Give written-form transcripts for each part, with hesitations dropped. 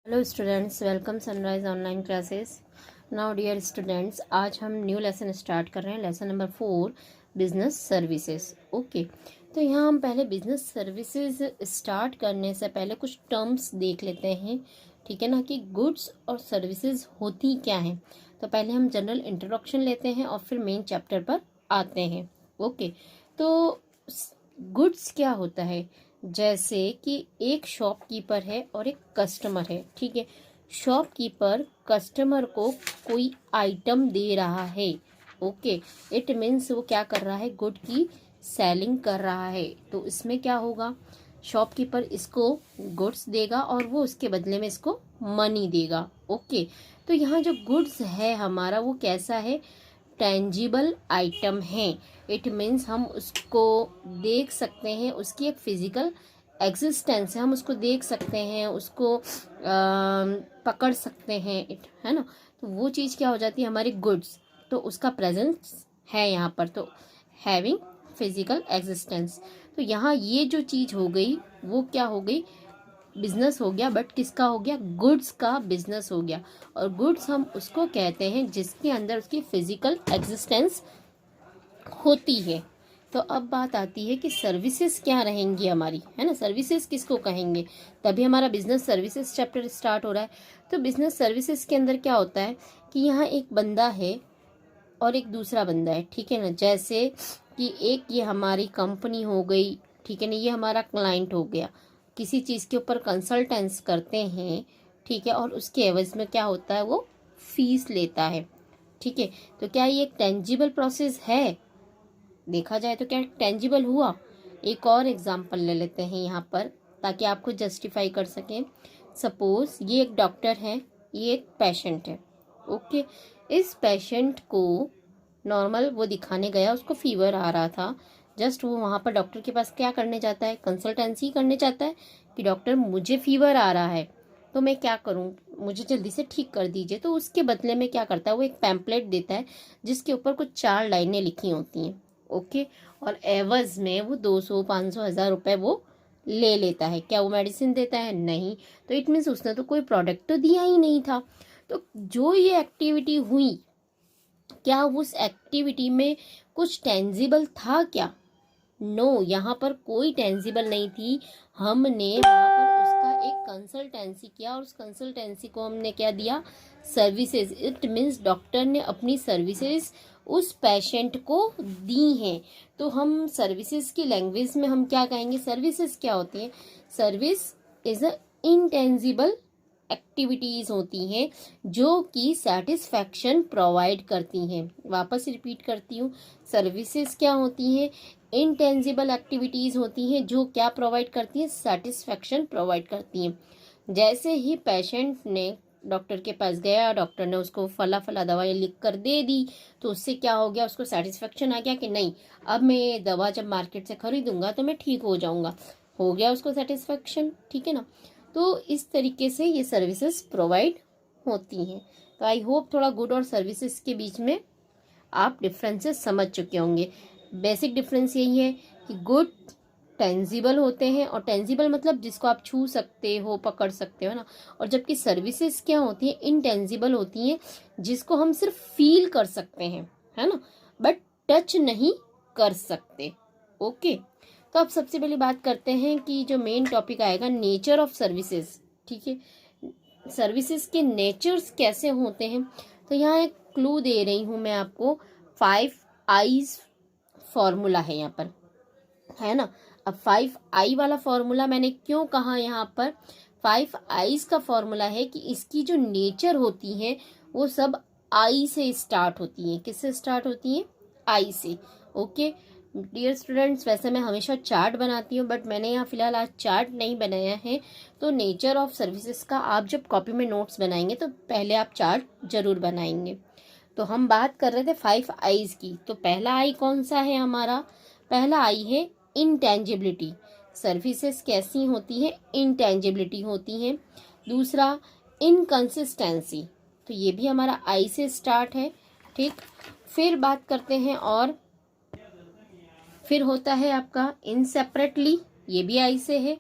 Hello students, welcome sunrise online classes. Now dear students, आज हम new lesson start कर रहे हैं, lesson number 4, business services. Okay, तो यहाँ हम पहले बिजनेस सर्विसेज स्टार्ट करने से पहले कुछ टर्म्स देख लेते हैं, ठीक है ना, कि गुड्स और सर्विसेज होती क्या हैं। तो पहले हम जनरल इंट्रोडक्शन लेते हैं और फिर मेन चैप्टर पर आते हैं। ओके, तो गुड्स क्या होता है? जैसे कि एक शॉपकीपर है और एक कस्टमर है, ठीक है। शॉपकीपर कस्टमर को कोई आइटम दे रहा है। ओके, इट मीन्स वो क्या कर रहा है? गुड की सेलिंग कर रहा है। तो इसमें क्या होगा? शॉपकीपर इसको गुड्स देगा और वो उसके बदले में इसको मनी देगा। ओके, तो यहाँ जो गुड्स है हमारा, वो कैसा है? टेंजिबल आइटम है। इट मीन्स हम उसको देख सकते हैं, उसकी एक फिजिकल एग्जिस्टेंस है, हम उसको देख सकते हैं, उसको पकड़ सकते हैं, इट है ना। तो वो चीज़ क्या हो जाती है? हमारी गुड्स। तो उसका प्रेजेंस है यहाँ पर, तो हैविंग फिजिकल एग्जिस्टेंस। तो यहाँ ये जो चीज़ हो गई वो क्या हो गई? बिजनेस हो गया, बट किसका हो गया? गुड्स का बिजनेस हो गया। और गुड्स हम उसको कहते हैं जिसके अंदर उसकी फिजिकल एग्जिस्टेंस होती है। तो अब बात आती है कि सर्विसेज क्या रहेंगी हमारी, है ना। सर्विसेज किसको कहेंगे? तभी हमारा बिजनेस सर्विसेज चैप्टर स्टार्ट हो रहा है। तो बिजनेस सर्विसेज के अंदर क्या होता है कि यहाँ एक बंदा है और एक दूसरा बंदा है, ठीक है ना। जैसे कि एक ये हमारी कंपनी हो गई, ठीक है ना, ये हमारा क्लाइंट हो गया। किसी चीज़ के ऊपर कंसल्टेंस करते हैं, ठीक है, और उसके एवज में क्या होता है? वो फीस लेता है, ठीक है। तो क्या ये एक टेंजिबल प्रोसेस है? देखा जाए तो क्या टेंजिबल हुआ? एक और एग्जांपल ले लेते हैं यहाँ पर, ताकि आपको जस्टिफाई कर सकें। सपोज ये एक डॉक्टर है, ये एक पेशेंट है। ओके, इस पेशेंट को नॉर्मल वो दिखाने गया, उसको फीवर आ रहा था। जस्ट वो वहाँ पर डॉक्टर के पास क्या करने जाता है? कंसल्टेंसी करने जाता है कि डॉक्टर मुझे फीवर आ रहा है, तो मैं क्या करूँ, मुझे जल्दी से ठीक कर दीजिए। तो उसके बदले में क्या करता है? वो एक पैम्पलेट देता है जिसके ऊपर कुछ 4 लाइनें लिखी होती हैं। ओके, और एवज में वो 200, 500, 1000 रुपए वो ले लेता है। क्या वो मेडिसिन देता है? नहीं। तो इट मीन्स उसने तो कोई प्रोडक्ट तो दिया ही नहीं था। तो जो ये एक्टिविटी हुई, क्या उस एक्टिविटी में कुछ टेंजिबल था क्या? नो, यहाँ पर कोई टेंजिबल नहीं थी। हमने वहाँ पर उसका एक कंसल्टेंसी किया और उस कंसल्टेंसी को हमने क्या दिया? सर्विसेज। इट मीन्स डॉक्टर ने अपनी सर्विसेज उस पेशेंट को दी हैं। तो हम सर्विसेज की लैंग्वेज में हम क्या कहेंगे? सर्विसेज क्या होती है? Service is a intangible activities होती हैं जो कि सेटिस्फैक्शन प्रोवाइड करती हैं। वापस रिपीट करती हूँ, सर्विसेज क्या होती हैं? इनटेंजिबल एक्टिविटीज होती हैं जो क्या प्रोवाइड करती हैं? सेटिस्फैक्शन प्रोवाइड करती हैं। जैसे ही पेशेंट ने डॉक्टर के पास गया, डॉक्टर ने उसको फला फला दवाई लिख कर दे दी, तो उससे क्या हो गया? उसको सेटिस्फेक्शन आ गया कि नहीं, अब मैं ये दवा जब मार्केट से खरीदूंगा तो मैं ठीक हो जाऊंगा। हो गया उसको सेटिस्फेक्शन, ठीक है ना। तो इस तरीके से ये सर्विसेज प्रोवाइड होती हैं। तो आई होप थोड़ा गुड और सर्विसेज के बीच में आप डिफरेंसेस समझ चुके होंगे। बेसिक डिफरेंस यही है कि गुड टेंजिबल होते हैं, और टेंजिबल मतलब जिसको आप छू सकते हो, पकड़ सकते हो ना। और जबकि सर्विसेज क्या होती है? इनटेंजिबल होती हैं जिसको हम सिर्फ फील कर सकते हैं, है ना, बट टच नहीं कर सकते। ओके, तो अब सबसे पहले बात करते हैं कि जो मेन टॉपिक आएगा, नेचर ऑफ सर्विसेज, ठीक है। सर्विसेज के नेचर्स कैसे होते हैं? तो यहाँ एक क्लू दे रही हूँ मैं आपको। 5 आईज फॉर्मूला है यहाँ पर, है ना। अब 5 आई वाला फॉर्मूला मैंने क्यों कहा? यहाँ पर 5 आईज का फॉर्मूला है कि इसकी जो नेचर होती है वो सब आई से स्टार्ट होती है। किससे स्टार्ट होती है? आई से। ओके डियर स्टूडेंट्स, वैसे मैं हमेशा चार्ट बनाती हूँ, बट मैंने यहाँ फिलहाल आज चार्ट नहीं बनाया है। तो नेचर ऑफ सर्विसेज का आप जब कॉपी में नोट्स बनाएंगे तो पहले आप चार्ट जरूर बनाएंगे। तो हम बात कर रहे थे 5 आईज की। तो पहला आई कौन सा है हमारा? पहला आई है इंटेंजिबिलिटी। सर्विसेज कैसी होती है? इंटेंजिबिलिटी होती हैं। दूसरा, इनकंसिस्टेंसी, तो ये भी हमारा आई से स्टार्ट है, ठीक। फिर बात करते हैं, और फिर होता है आपका इनसेपरेटली, ये भी आई से है।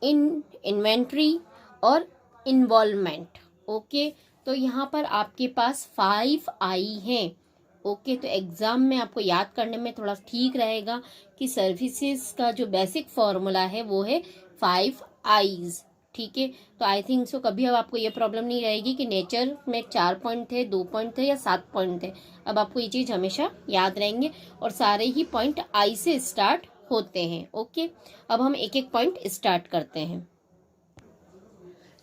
इन इन्वेंट्री और इन्वॉल्वमेंट। ओके, तो यहाँ पर आपके पास 5 आई हैं। ओके, तो एग्जाम में आपको याद करने में थोड़ा ठीक रहेगा कि सर्विसेज का जो बेसिक फॉर्मूला है वो है 5 आईज। ठीक है, तो आई थिंक सो कभी अब आपको ये प्रॉब्लम नहीं रहेगी कि नेचर में 4 पॉइंट थे, 2 पॉइंट थे या 7 पॉइंट थे। अब आपको ये चीज हमेशा याद रहेंगे और सारे ही पॉइंट आई से स्टार्ट होते हैं। ओके, अब हम एक एक पॉइंट स्टार्ट करते हैं।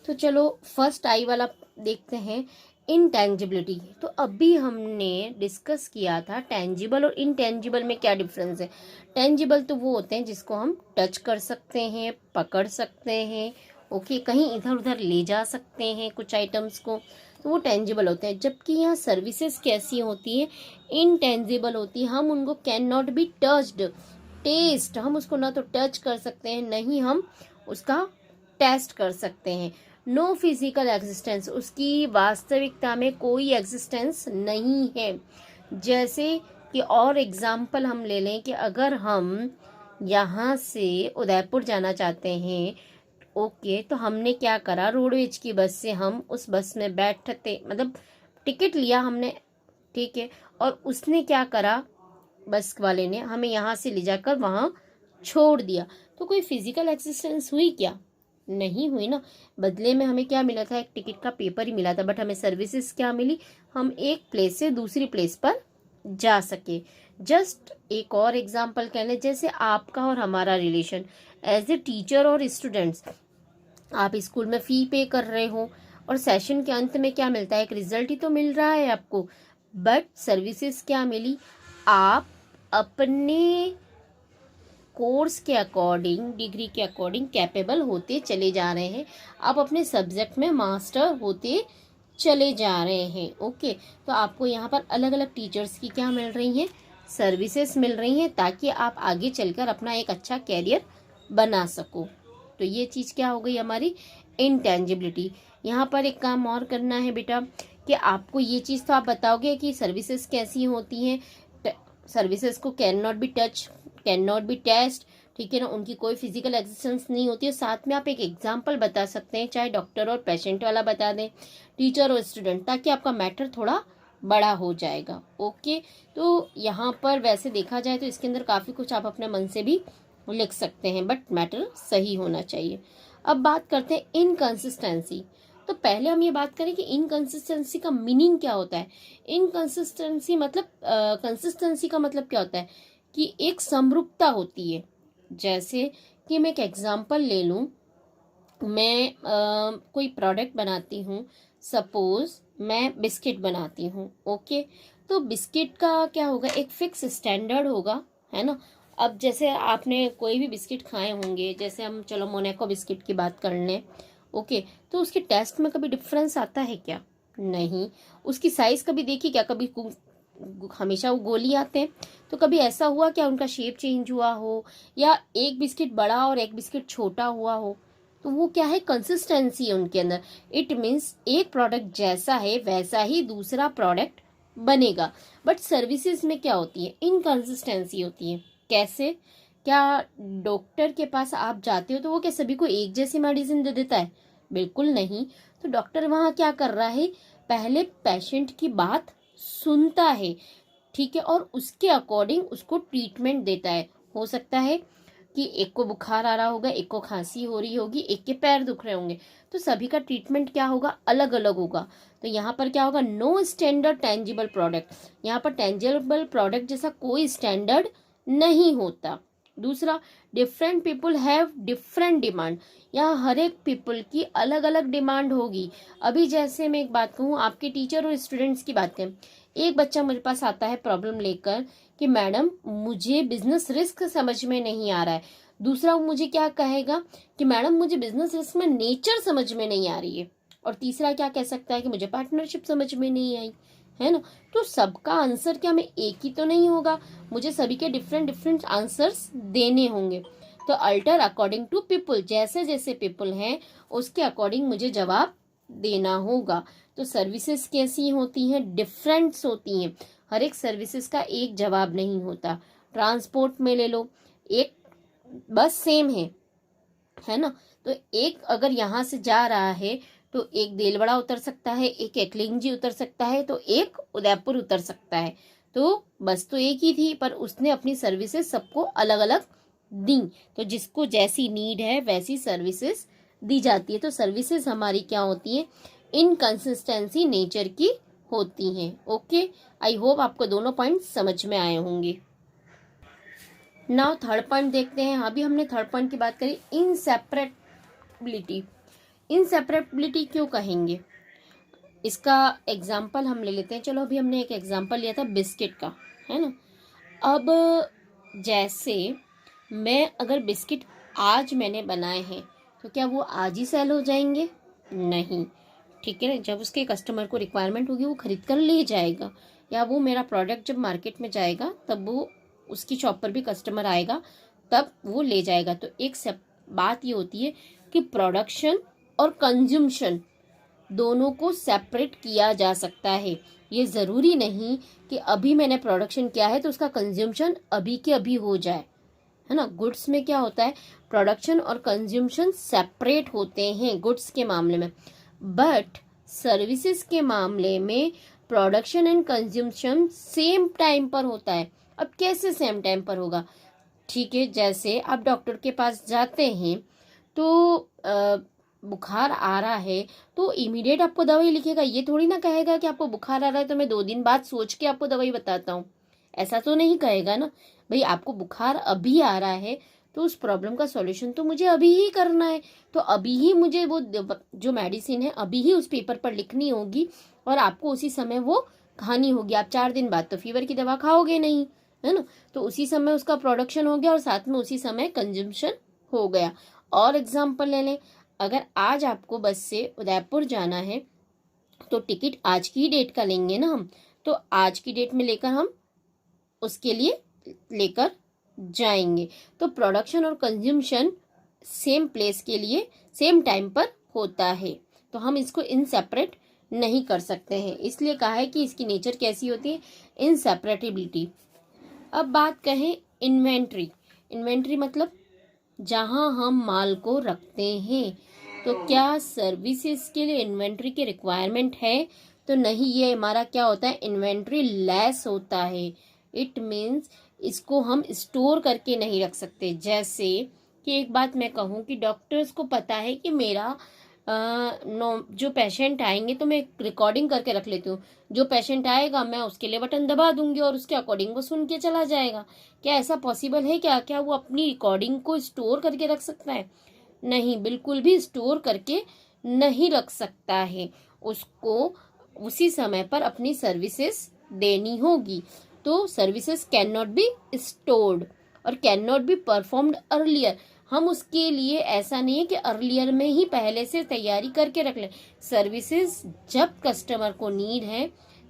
तो चलो फर्स्ट आई वाला देखते हैं, इनटेंजिबिलिटी। तो अभी हमने डिस्कस किया था टेंजिबल और इनटेंजिबल में क्या डिफरेंस है। टेंजिबल तो वो होते हैं जिसको हम टच कर सकते हैं, पकड़ सकते हैं, ओके, कहीं इधर उधर ले जा सकते हैं कुछ आइटम्स को, तो वो टेंजिबल होते हैं। जबकि यहाँ सर्विसेज कैसी होती है, इनटेंजिबल होती है। हम उनको can not be touched, taste, हम उसको ना तो टच कर सकते हैं, नहीं हम उसका टेस्ट कर सकते हैं। नो फिजिकल एग्जिस्टेंस, उसकी वास्तविकता में कोई एग्जिस्टेंस नहीं है। जैसे कि और एग्जाम्पल हम ले लें कि अगर हम यहाँ से उदयपुर जाना चाहते हैं, ओके, तो हमने क्या करा, रोडवेज की बस से हम उस बस में बैठते, मतलब टिकट लिया हमने, ठीक है, और उसने क्या करा, बस वाले ने हमें यहाँ से ले जाकर वहाँ छोड़ दिया। तो कोई फिजिकल एक्सिस्टेंस हुई क्या? नहीं हुई ना। बदले में हमें क्या मिला था, एक टिकट का पेपर ही मिला था, बट हमें सर्विसेज क्या मिली, हम एक प्लेस से दूसरी प्लेस पर जा सके। जस्ट एक और एग्जांपल कह लें, जैसे आपका और हमारा रिलेशन एज ए टीचर और स्टूडेंट्स। आप स्कूल में फी पे कर रहे हो और सेशन के अंत में क्या मिलता है, एक रिजल्ट ही तो मिल रहा है आपको। बट सर्विसेज क्या मिली, आप अपने कोर्स के अकॉर्डिंग, डिग्री के अकॉर्डिंग कैपेबल होते चले जा रहे हैं, आप अपने सब्जेक्ट में मास्टर होते चले जा रहे हैं। ओके, तो आपको यहाँ पर अलग अलग टीचर्स की क्या मिल रही हैं, सर्विसेज मिल रही हैं, ताकि आप आगे चलकर अपना एक अच्छा कैरियर बना सको। तो ये चीज़ क्या हो गई हमारी, इनटेंजिबिलिटी। यहाँ पर एक काम और करना है बेटा कि आपको ये चीज़ तो आप बताओगे कि सर्विसेज कैसी होती हैं। सर्विसेज को can not be touch, can not be test, ठीक है ना, उनकी कोई फिजिकल एग्जिस्टेंस नहीं होती है। साथ में आप एक एग्जाम्पल बता सकते हैं, चाहे डॉक्टर और पेशेंट वाला बता दें, टीचर और स्टूडेंट, ताकि आपका मैटर थोड़ा बड़ा हो जाएगा। ओके, तो यहाँ पर वैसे देखा जाए तो इसके अंदर काफ़ी कुछ आप अपने मन से भी लिख सकते हैं, बट मैटर सही होना चाहिए। अब बात करते हैं इनकंसिस्टेंसी। तो पहले हम ये बात करें कि इनकंसिस्टेंसी का मीनिंग क्या होता है। इनकंसिस्टेंसी मतलब, कंसिस्टेंसी का मतलब क्या होता है कि एक समरूपता होती है। जैसे कि मैं एक एग्जांपल ले लूं, मैं कोई प्रोडक्ट बनाती हूँ, सपोज मैं बिस्किट बनाती हूँ, ओके, तो बिस्किट का क्या होगा, एक फिक्स स्टैंडर्ड होगा, है ना। अब जैसे आपने कोई भी बिस्किट खाए होंगे, जैसे हम चलो मोनाको बिस्किट की बात कर लें, ओके, तो उसके टेस्ट में कभी डिफरेंस आता है क्या? नहीं। उसकी साइज कभी देखी क्या? कभी हमेशा वो गोली आते हैं, तो कभी ऐसा हुआ क्या उनका शेप चेंज हुआ हो, या एक बिस्किट बड़ा और एक बिस्किट छोटा हुआ हो? तो वो क्या है, कंसिस्टेंसी है उनके अंदर। इट मीन्स एक प्रोडक्ट जैसा है वैसा ही दूसरा प्रोडक्ट बनेगा। बट सर्विसेज में क्या होती है, इनकंसिस्टेंसी होती है। कैसे? क्या डॉक्टर के पास आप जाते हो तो वो क्या सभी को एक जैसी मेडिसिन दे देता है? बिल्कुल नहीं। तो डॉक्टर वहाँ क्या कर रहा है, पहले पेशेंट की बात सुनता है, ठीक है, और उसके अकॉर्डिंग उसको ट्रीटमेंट देता है। हो सकता है कि एक को बुखार आ रहा होगा, एक को खांसी हो रही होगी, एक के पैर दुख रहे होंगे, तो सभी का ट्रीटमेंट क्या होगा, अलग अलग होगा। तो यहाँ पर क्या होगा, नो स्टैंडर्ड टेंजिबल प्रोडक्ट। यहाँ पर टेंजिबल प्रोडक्ट जैसा कोई स्टैंडर्ड नहीं होता। दूसरा, different people have different demand. यहाँ हर एक पीपल की अलग अलग डिमांड होगी। अभी जैसे मैं एक बात कहूँ, आपके टीचर और स्टूडेंट्स की बात करें, एक बच्चा मेरे पास आता है प्रॉब्लम लेकर कि मैडम मुझे बिजनेस रिस्क समझ में नहीं आ रहा है। दूसरा वो मुझे क्या कहेगा कि मैडम मुझे बिजनेस रिस्क में नेचर समझ में नहीं आ रही है। और तीसरा क्या कह सकता है कि मुझे पार्टनरशिप समझ में नहीं आई, है ना। तो सबका आंसर क्या मैं एक ही तो नहीं होगा, मुझे सभी के डिफरेंट डिफरेंट आंसर्स देने होंगे। तो अल्टर अकॉर्डिंग टू पीपल, जैसे जैसे पीपल हैं उसके अकॉर्डिंग मुझे जवाब देना होगा। तो सर्विसेज कैसी होती हैं, डिफरेंट्स होती हैं। हर एक सर्विसेज का एक जवाब नहीं होता। ट्रांसपोर्ट में ले लो, एक बस सेम है ना, तो एक अगर यहाँ से जा रहा है तो एक देलवाड़ा उतर सकता है, एक एकलिंगजी उतर सकता है, तो एक उदयपुर उतर सकता है। तो बस तो एक ही थी, पर उसने अपनी सर्विसेज सबको अलग अलग दी। तो जिसको जैसी नीड है वैसी सर्विसेज दी जाती है। तो सर्विसेज हमारी क्या होती हैं, इनकंसिस्टेंसी नेचर की होती हैं। ओके, आई होप आपको दोनों पॉइंट समझ में आए होंगे। नाउ थर्ड पॉइंट देखते हैं। अभी हमने थर्ड पॉइंट की बात करी, इनसेपरेबिलिटी। इनसेपरेबिलिटी क्यों कहेंगे, इसका एग्जाम्पल हम ले लेते हैं। चलो अभी हमने एक एग्जाम्पल लिया था बिस्किट का, है ना। अब जैसे मैं अगर बिस्किट आज मैंने बनाए हैं तो क्या वो आज ही सेल हो जाएंगे? नहीं, ठीक है ना। जब उसके कस्टमर को रिक्वायरमेंट होगी वो खरीद कर ले जाएगा, या वो मेरा प्रोडक्ट जब मार्केट में जाएगा तब वो उसकी शॉप पर भी कस्टमर आएगा तब वो ले जाएगा। तो एक बात ये होती है कि प्रोडक्शन और कंज्यूमशन दोनों को सेपरेट किया जा सकता है। ये ज़रूरी नहीं कि अभी मैंने प्रोडक्शन किया है तो उसका कंज्यूमशन अभी के अभी हो जाए, है ना। गुड्स में क्या होता है, प्रोडक्शन और कंज्यूमशन सेपरेट होते हैं गुड्स के मामले में, बट सर्विसेज के मामले में production and consumption same time पर होता है। अब कैसे सेम टाइम पर होगा, ठीक है, जैसे आप डॉक्टर के पास जाते हैं तो बुखार आ रहा है तो इमीडिएट आपको दवाई लिखेगा। ये थोड़ी ना कहेगा कि आपको बुखार आ रहा है तो मैं 2 दिन बाद सोच के आपको दवाई बताता हूँ, ऐसा तो नहीं कहेगा ना। भाई आपको बुखार अभी आ रहा है तो उस प्रॉब्लम का सॉल्यूशन तो मुझे अभी ही करना है, तो अभी ही मुझे वो जो मेडिसिन है अभी ही उस पेपर पर लिखनी होगी और आपको उसी समय वो खानी होगी। आप 4 दिन बाद तो फीवर की दवा खाओगे नहीं, है ना। तो उसी समय उसका प्रोडक्शन हो गया और साथ में उसी समय कंजम्पशन हो गया। और एग्जाम्पल ले लें, अगर आज आपको बस से उदयपुर जाना है तो टिकट आज की डेट का लेंगे ना हम, तो आज की डेट में लेकर हम उसके लिए लेकर जाएंगे। तो प्रोडक्शन और कंज्यूमशन सेम प्लेस के लिए सेम टाइम पर होता है, तो हम इसको इनसेपरेट नहीं कर सकते हैं। इसलिए कहा है कि इसकी नेचर कैसी होती है, इनसेपरेटिबिलिटी। अब बात कहें इन्वेंट्री। इन्वेंट्री मतलब जहां हम माल को रखते हैं। तो क्या सर्विसेज के लिए इन्वेंट्री की रिक्वायरमेंट है? तो नहीं, ये हमारा क्या होता है, इन्वेंट्री लेस होता है। इट मीन्स इसको हम स्टोर करके नहीं रख सकते। जैसे कि एक बात मैं कहूँ कि डॉक्टर्स को पता है कि मेरा जो पेशेंट आएंगे तो मैं रिकॉर्डिंग करके रख लेती हूँ। जो पेशेंट आएगा मैं उसके लिए बटन दबा दूंगी और उसके अकॉर्डिंग वो सुन के चला जाएगा। क्या ऐसा पॉसिबल है? क्या वो अपनी रिकॉर्डिंग को स्टोर करके रख सकता है? नहीं, बिल्कुल भी स्टोर करके नहीं रख सकता है। उसको उसी समय पर अपनी सर्विसेज देनी होगी। तो services can not be stored और can not be performed earlier. हम उसके लिए ऐसा नहीं है कि अर्लियर में ही पहले से तैयारी करके रख लें। सर्विसेज जब कस्टमर को नीड है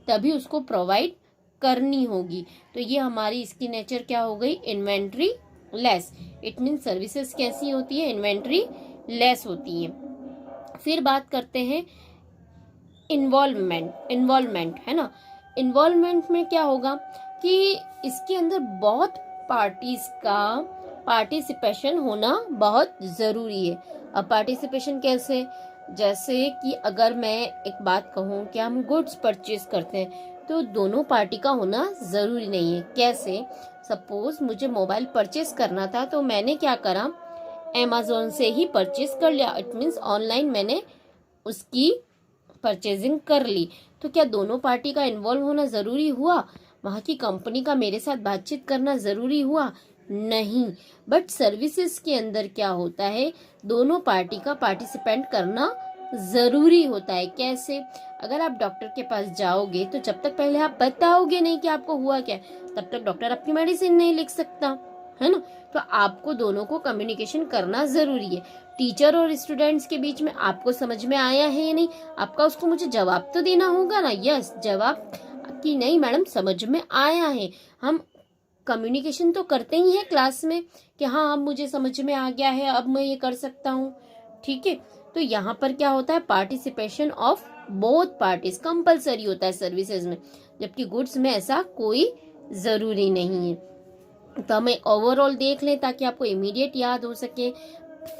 तभी उसको प्रोवाइड करनी होगी। तो ये हमारी इसकी नेचर क्या हो गई, inventory less. It mean services कैसी होती है, इन्वेंट्री लेस होती है। फिर बात करते हैं इन्वॉल्वमेंट, है ना। इन्वॉल्वमेंट में क्या होगा कि इसके अंदर बहुत पार्टीज का पार्टिसिपेशन होना बहुत ज़रूरी है। अब पार्टिसिपेशन कैसे, जैसे कि अगर मैं एक बात कहूँ कि हम गुड्स परचेज करते हैं तो दोनों पार्टी का होना ज़रूरी नहीं है। कैसे, सपोज मुझे मोबाइल परचेज करना था तो मैंने क्या करा, अमेज़ॉन से ही परचेज कर लिया। इट मीन्स ऑनलाइन मैंने उसकी परचेजिंग कर ली। तो क्या दोनों पार्टी का इन्वॉल्व होना ज़रूरी हुआ? वहाँ की कंपनी का मेरे साथ बातचीत करना ज़रूरी हुआ? नहीं। बट सर्विसेज के अंदर क्या होता है, दोनों पार्टी का पार्टिसिपेंट करना ज़रूरी होता है। कैसे, अगर आप डॉक्टर के पास जाओगे तो जब तक पहले आप बताओगे नहीं कि आपको हुआ क्या, तब तक डॉक्टर आपकी मेडिसिन नहीं लिख सकता, है ना। तो आपको दोनों को कम्युनिकेशन करना ज़रूरी है। टीचर और स्टूडेंट्स के बीच में आपको समझ में आया है या नहीं, आपका उसको मुझे जवाब तो देना होगा ना। यस, जवाब कि नहीं मैडम समझ में आया है। हम कम्युनिकेशन तो करते ही हैं क्लास में कि हाँ अब मुझे समझ में आ गया है, अब मैं ये कर सकता हूँ, ठीक है। तो यहाँ पर क्या होता है, participation of both parties compulsory होता है सर्विसेज में, जबकि गुड्स में ऐसा कोई ज़रूरी नहीं है। तो हमें ओवरऑल देख लें ताकि आपको इमीडिएट याद हो सके।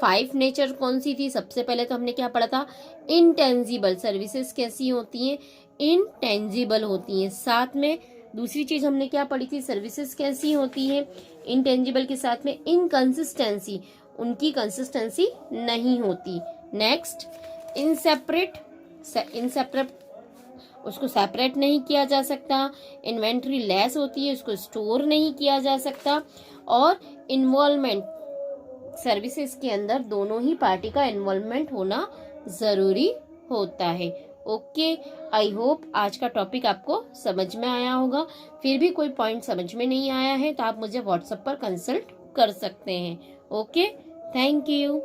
5 नेचर कौन सी थी? सबसे पहले तो हमने क्या पढ़ा था? इंटेंजिबल सर्विसेज कैसी होती हैं? इंटेंजिबल होती हैं। साथ में दूसरी चीज हमने क्या पढ़ी थी? सर्विसेज कैसी होती हैं? इंटेंजिबल के साथ में इनकंसिस्टेंसी, उनकी कंसिस्टेंसी नहीं होती। नेक्स्ट, इनसेपरेट, उसको सेपरेट नहीं किया जा सकता। इन्वेंट्री लेस होती है, उसको स्टोर नहीं किया जा सकता। और इन्वॉल्वमेंट, सर्विसेज के अंदर दोनों ही पार्टी का इन्वॉल्वमेंट होना जरूरी होता है। ओके, आई होप आज का टॉपिक आपको समझ में आया होगा। फिर भी कोई पॉइंट समझ में नहीं आया है तो आप मुझे व्हाट्सएप पर कंसल्ट कर सकते हैं। Okay, thank you.